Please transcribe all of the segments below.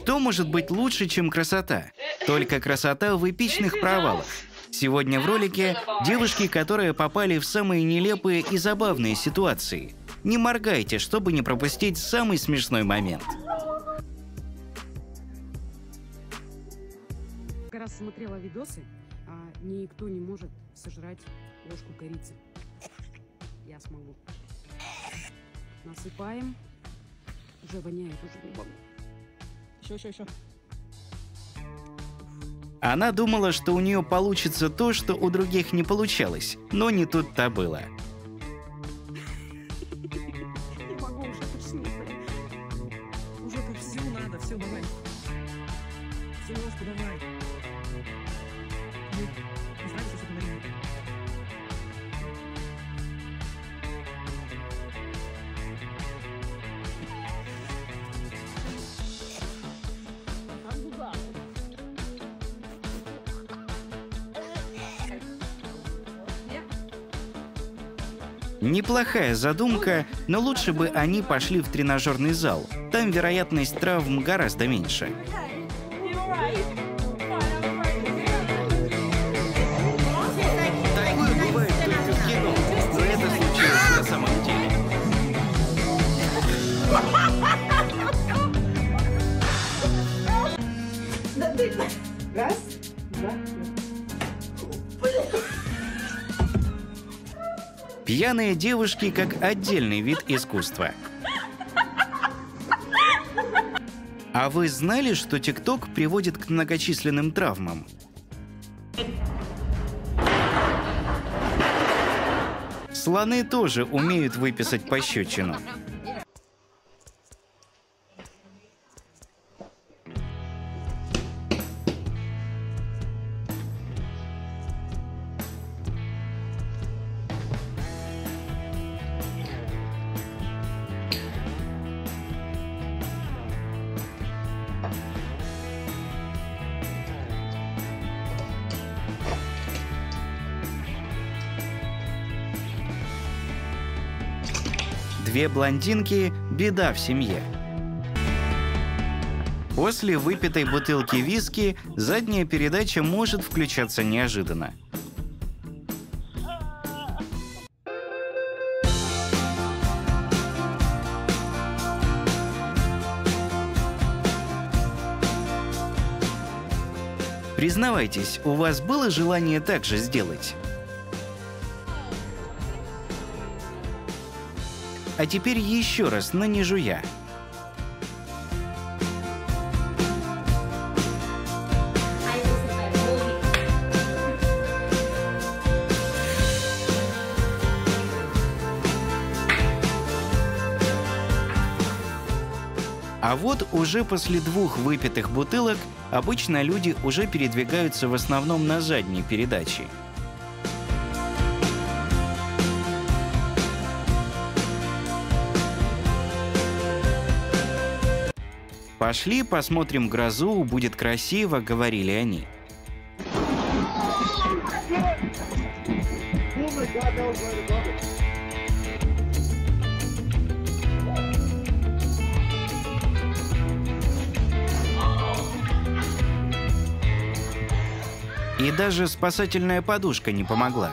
Что может быть лучше, чем красота? Только красота в эпичных провалах. Сегодня в ролике девушки, которые попали в самые нелепые и забавные ситуации. Не моргайте, чтобы не пропустить самый смешной момент. Как раз смотрела видосы, никто не может сожрать ложку корицы. Я смогу. Насыпаем. Уже воняет, уже не могу. Еще. Она думала, что у нее получится то, что у других не получалось, но не тут-то было. Не могу, уже почти. Уже как всю надо, все, давай. Всю ложку давай. Не знаю, что говорить. Неплохая задумка, но лучше бы они пошли в тренажерный зал. Там вероятность травм гораздо меньше. Такое бывает только в кино, но это случилось на самом деле. Раз, два, Пьяные девушки как отдельный вид искусства. А вы знали, что TikTok приводит к многочисленным травмам? Слоны тоже умеют выписать пощечину. Две блондинки – беда в семье. После выпитой бутылки виски задняя передача может включаться неожиданно. Признавайтесь, у вас было желание так же сделать? А теперь еще раз, но не жуя. А вот уже после двух выпитых бутылок обычно люди уже передвигаются в основном на задней передаче. «Пошли, посмотрим грозу, будет красиво», — говорили они. И даже спасательная подушка не помогла.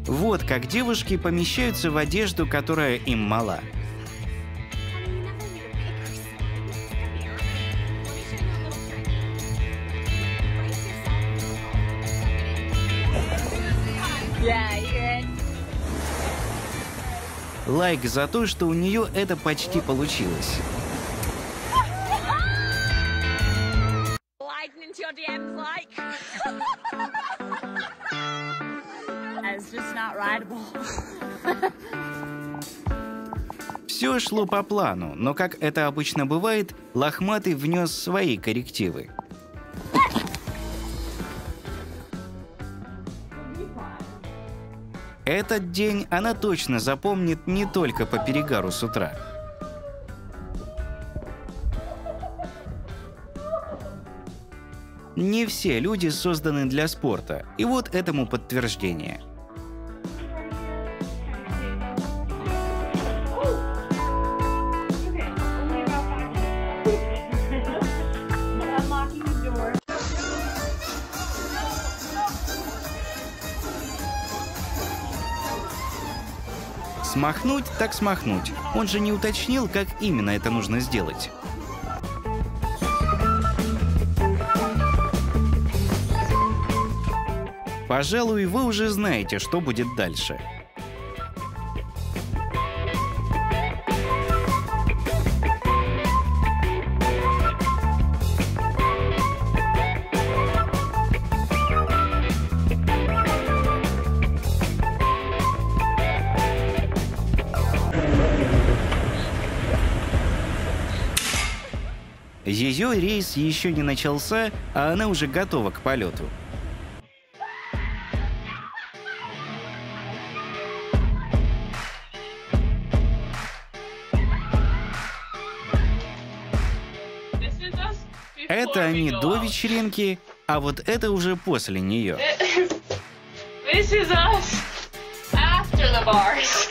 Вот как девушки помещаются в одежду, которая им мала. Лайк за то, что у нее это почти получилось. Все шло по плану, но, как это обычно бывает, Лохматый внес свои коррективы. Этот день она точно запомнит не только по перегару с утра. Не все люди созданы для спорта, и вот этому подтверждение. Смахнуть так смахнуть. Он же не уточнил, как именно это нужно сделать. Пожалуй, вы уже знаете, что будет дальше. Ее рейс еще не начался, а она уже готова к полету. Это они до вечеринки, а вот это уже после нее. This is us after the bars.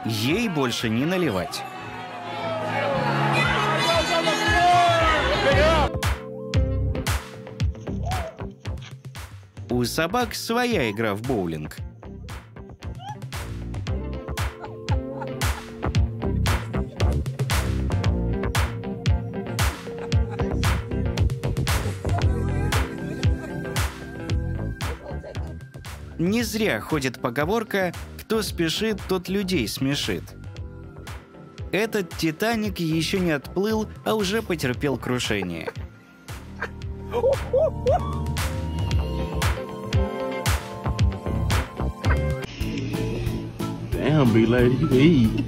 Ей больше не наливать. У собак своя игра в боулинг. Не зря ходит поговорка «Кто спешит, тот людей смешит». Этот «Титаник» еще не отплыл, а уже потерпел крушение. Damn, big lady, you can eat.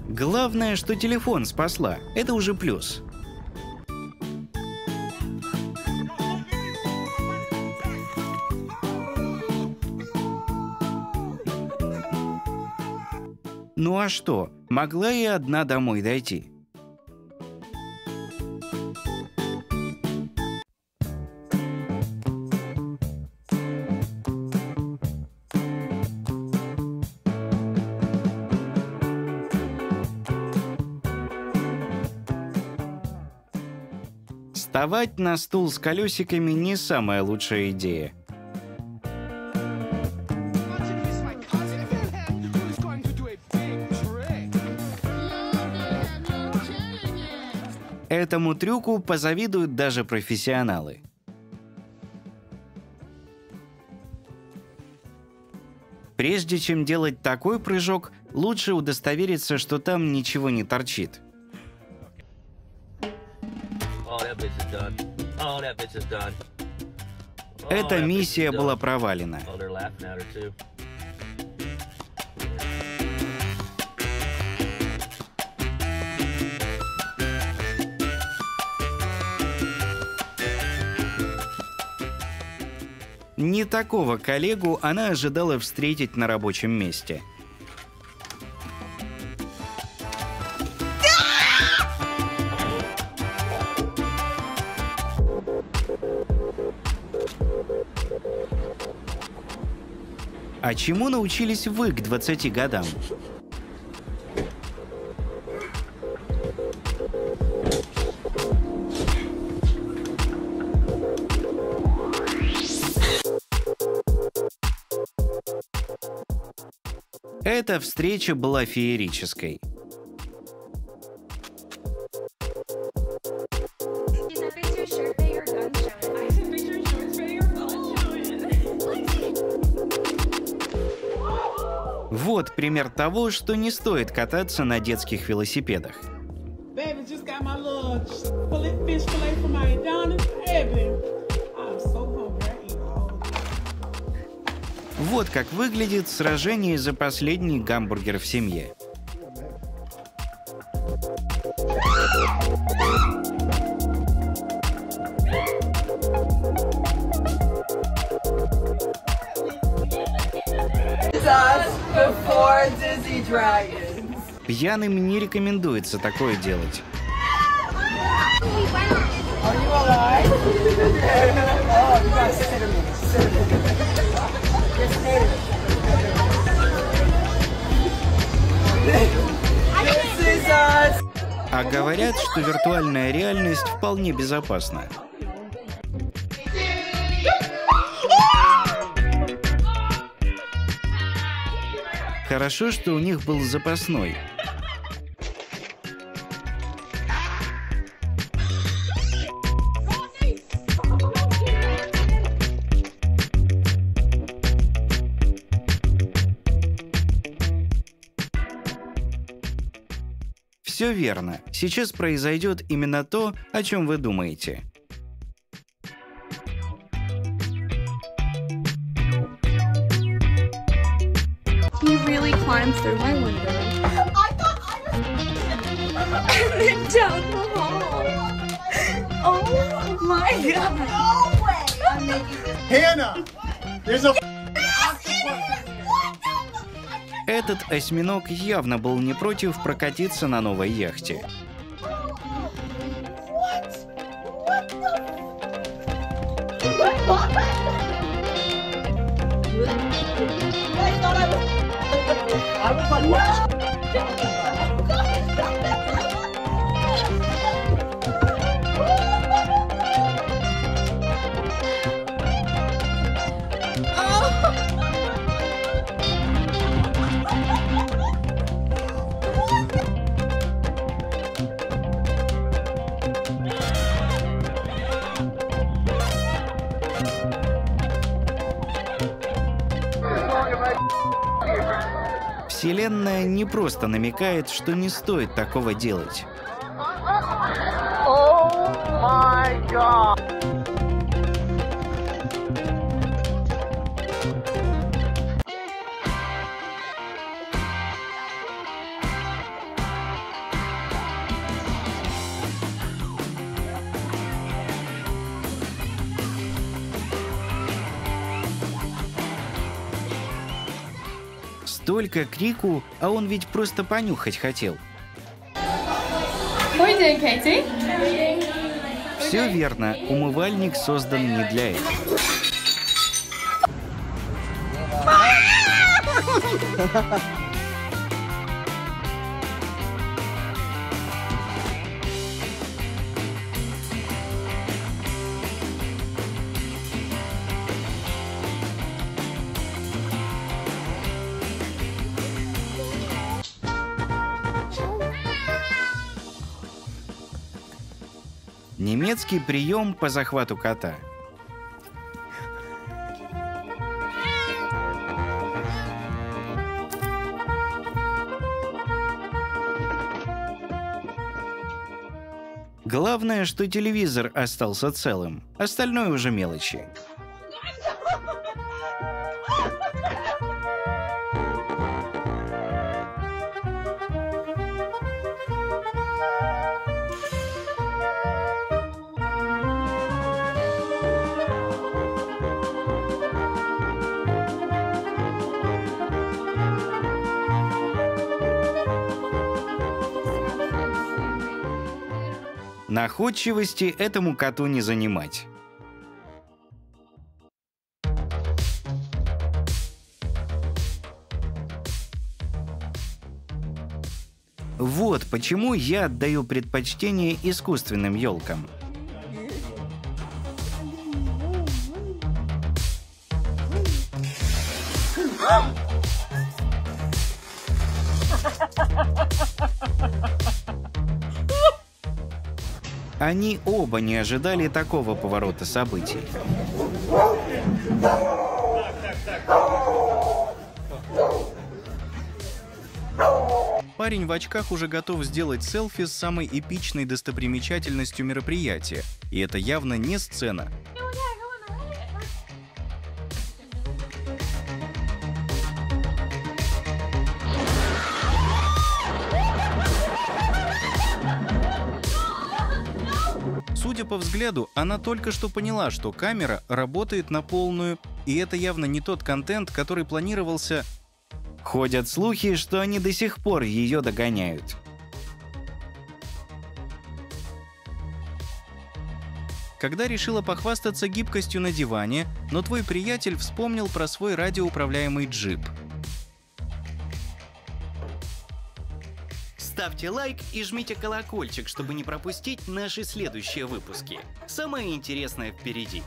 Главное, что телефон спасла. Это уже плюс. Ну а что? Могла и одна домой дойти. Вставать на стул с колесиками не самая лучшая идея. Этому трюку позавидуют даже профессионалы. Прежде чем делать такой прыжок, лучше удостовериться, что там ничего не торчит. Эта миссия была провалена. Не такого коллегу она ожидала встретить на рабочем месте. А чему научились вы к 20 годам? Эта встреча была феерической. Вот Вот пример того, что не стоит кататься на детских велосипедах. Baby just got my little fish fillet from my Adonis. Baby, I'm so hungry. I eat all day. Вот как выглядит сражение за последний гамбургер в семье. Пьяным не рекомендуется такое делать. А говорят, что виртуальная реальность вполне безопасна. Хорошо, что у них был запасной. Все верно. Сейчас произойдет именно то, о чем вы думаете. He really climbed through my window. I thought I was and then down the hall. Oh my god. No way. Hannah, there's a Этот осьминог явно был не против прокатиться на новой яхте. Вселенная не просто намекает, что не стоит такого делать. Столько крику, а он ведь просто понюхать хотел. Все верно, умывальник создан не для этого. Немецкий прием по захвату кота. Главное, что телевизор остался целым, остальное уже мелочи. Находчивости этому коту не занимать. Вот почему я отдаю предпочтение искусственным елкам. Они оба не ожидали такого поворота событий. парень в очках уже готов сделать селфи с самой эпичной достопримечательностью мероприятия. И это явно не сцена. Судя по взгляду, она только что поняла, что камера работает на полную, и это явно не тот контент, который планировался. Ходят слухи, что они до сих пор ее догоняют. Когда решила похвастаться гибкостью на диване, но твой приятель вспомнил про свой радиоуправляемый джип. Ставьте лайк и жмите колокольчик, чтобы не пропустить наши следующие выпуски. Самое интересное впереди.